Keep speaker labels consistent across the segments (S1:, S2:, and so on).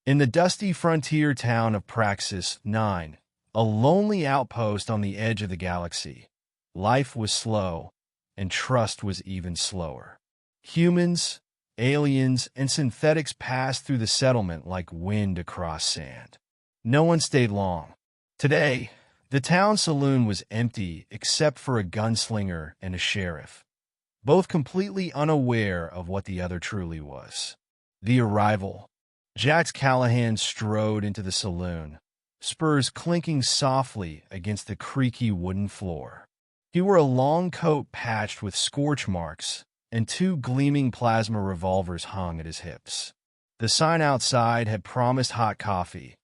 S1: In the dusty frontier town of Praxis 9, a lonely outpost on the edge of the galaxy, life was slow, and trust was even slower. Humans, aliens, and synthetics passed through the settlement like wind across sand. No one stayed long. Today, the town saloon was empty except for a gunslinger and a sheriff, both completely unaware of what the other truly was. The arrival. Jax Callahan strode into the saloon, spurs clinking softly against the creaky wooden floor. He wore a long coat patched with scorch marks, and two gleaming plasma revolvers hung at his hips. The sign outside had promised hot coffee,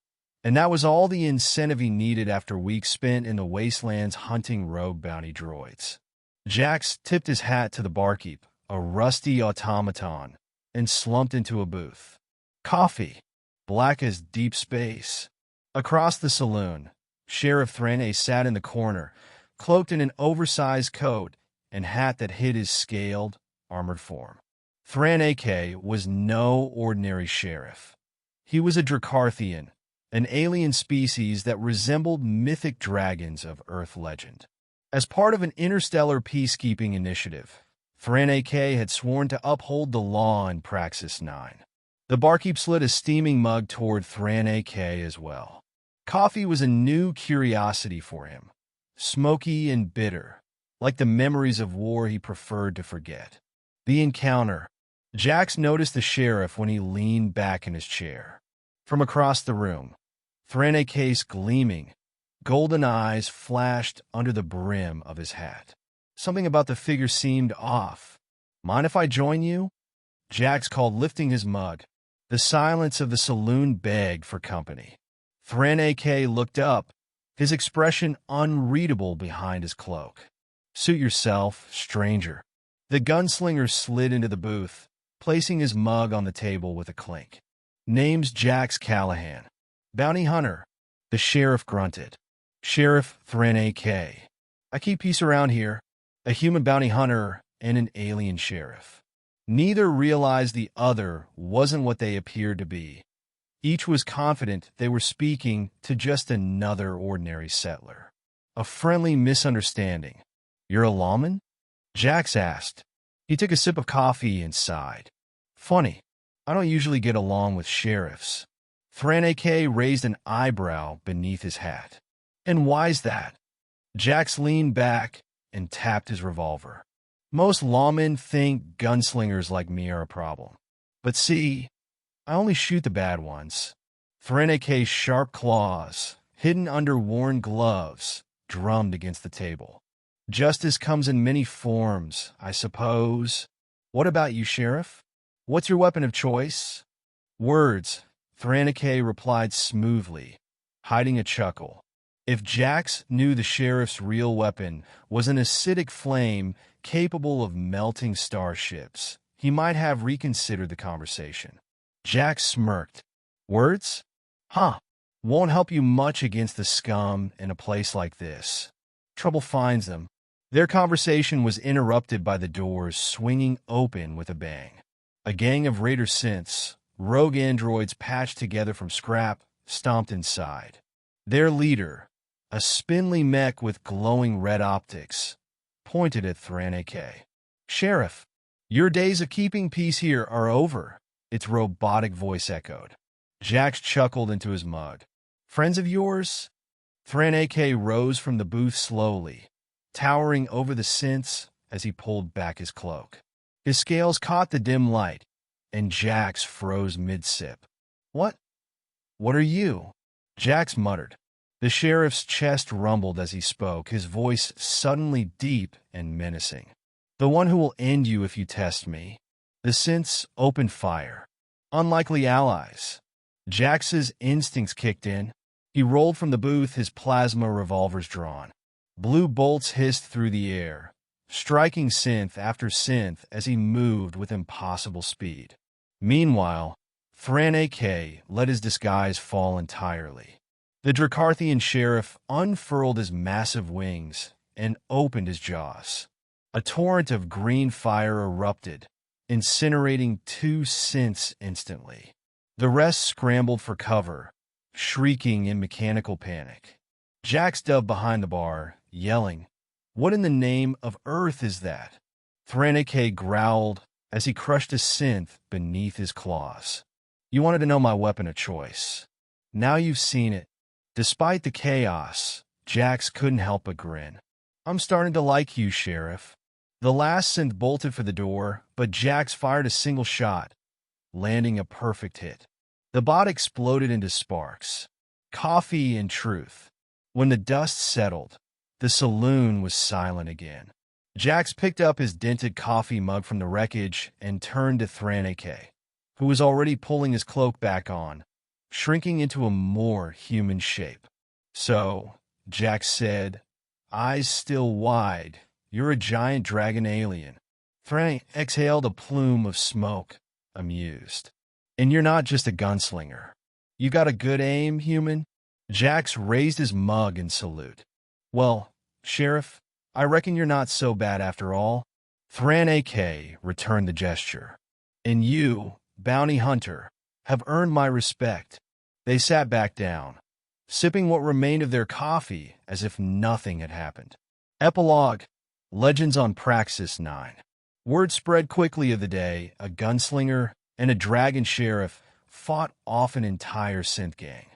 S1: and that was all the incentive he needed after weeks spent in the wastelands hunting rogue bounty droids. Jax tipped his hat to the barkeep, a rusty automaton, and slumped into a booth. Coffee, black as deep space. Across the saloon, Sheriff Thranne sat in the corner, cloaked in an oversized coat and hat that hid his scaled, armored form. Thranne was no ordinary sheriff. He was a Dracarthian, an alien species that resembled mythic dragons of Earth legend. As part of an interstellar peacekeeping initiative, Thranne had sworn to uphold the law in Praxis 9. The barkeep slid a steaming mug toward Thranne as well. Coffee was a new curiosity for him, smoky and bitter, like the memories of war he preferred to forget. The encounter. Jax noticed the sheriff when he leaned back in his chair. From across the room, Thranne's gleaming, golden eyes flashed under the brim of his hat. Something about the figure seemed off. "Mind if I join you?" Jax called, lifting his mug. The silence of the saloon begged for company. Thranne looked up, his expression unreadable behind his cloak. "Suit yourself, stranger." The gunslinger slid into the booth, placing his mug on the table with a clink. "Name's Jax Callahan. Bounty hunter." The sheriff grunted. "Sheriff Thranne. I keep peace around here. A human bounty hunter and an alien sheriff." Neither realized the other wasn't what they appeared to be. Each was confident they were speaking to just another ordinary settler. A friendly misunderstanding. "You're a lawman?" Jax asked. He took a sip of coffee and sighed. "Funny, I don't usually get along with sheriffs." Thranne raised an eyebrow beneath his hat. "And why's that?" Jax leaned back and tapped his revolver. "Most lawmen think gunslingers like me are a problem. But see, I only shoot the bad ones." Thranne's sharp claws, hidden under worn gloves, drummed against the table. "Justice comes in many forms, I suppose. What about you, Sheriff? What's your weapon of choice?" "Words," Thranne replied smoothly, hiding a chuckle. If Jax knew the sheriff's real weapon was an acidic flame capable of melting starships, he might have reconsidered the conversation. Jax smirked. "Words? Huh. Won't help you much against the scum in a place like this. Trouble finds them." Their conversation was interrupted by the doors swinging open with a bang. A gang of raider synths, rogue androids patched together from scrap, stomped inside. Their leader, a spindly mech with glowing red optics, pointed at Thranne. "Sheriff, your days of keeping peace here are over," its robotic voice echoed. Jax chuckled into his mug. "Friends of yours?" Thranne rose from the booth slowly, towering over the synths as he pulled back his cloak. His scales caught the dim light, and Jax froze mid-sip. What are you?" Jax muttered. The sheriff's chest rumbled as he spoke, his voice suddenly deep and menacing. "The one who will end you if you test me." The synths opened fire. Unlikely allies. Jax's instincts kicked in. He rolled from the booth, his plasma revolvers drawn. Blue bolts hissed through the air, striking synth after synth as he moved with impossible speed. Meanwhile, Thranne let his disguise fall entirely. The Dracarthian sheriff unfurled his massive wings and opened his jaws. A torrent of green fire erupted, incinerating two synths instantly. The rest scrambled for cover, shrieking in mechanical panic. Jax dove behind the bar, yelling, "What in the name of Earth is that?" Thranike growled as he crushed a synth beneath his claws. "You wanted to know my weapon of choice. Now you've seen it." Despite the chaos, Jax couldn't help but grin. "I'm starting to like you, Sheriff." The last synth bolted for the door, but Jax fired a single shot, landing a perfect hit. The bot exploded into sparks. Coffee and truth. When the dust settled, the saloon was silent again. Jax picked up his dented coffee mug from the wreckage and turned to Thranike, who was already pulling his cloak back on, shrinking into a more human shape. "So," Jax said, eyes still wide, "you're a giant dragon alien." Thranike exhaled a plume of smoke, amused. "And you're not just a gunslinger. You got a good aim, human?" Jax raised his mug in salute. "Well, Sheriff, I reckon you're not so bad after all." Thranike returned the gesture. "And you, bounty hunter, have earned my respect." They sat back down, sipping what remained of their coffee as if nothing had happened. Epilogue, Legends on Praxis 9. Word spread quickly of the day a gunslinger and a dragon sheriff fought off an entire synth gang.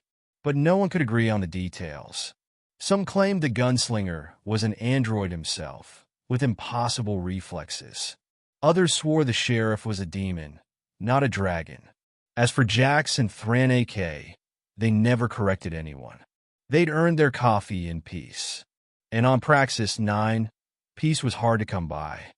S1: But no one could agree on the details. Some claimed the gunslinger was an android himself, with impossible reflexes. Others swore the sheriff was a demon, not a dragon. As for Jax and Thranike, they never corrected anyone. They'd earned their coffee in peace. And on Praxis 9, peace was hard to come by.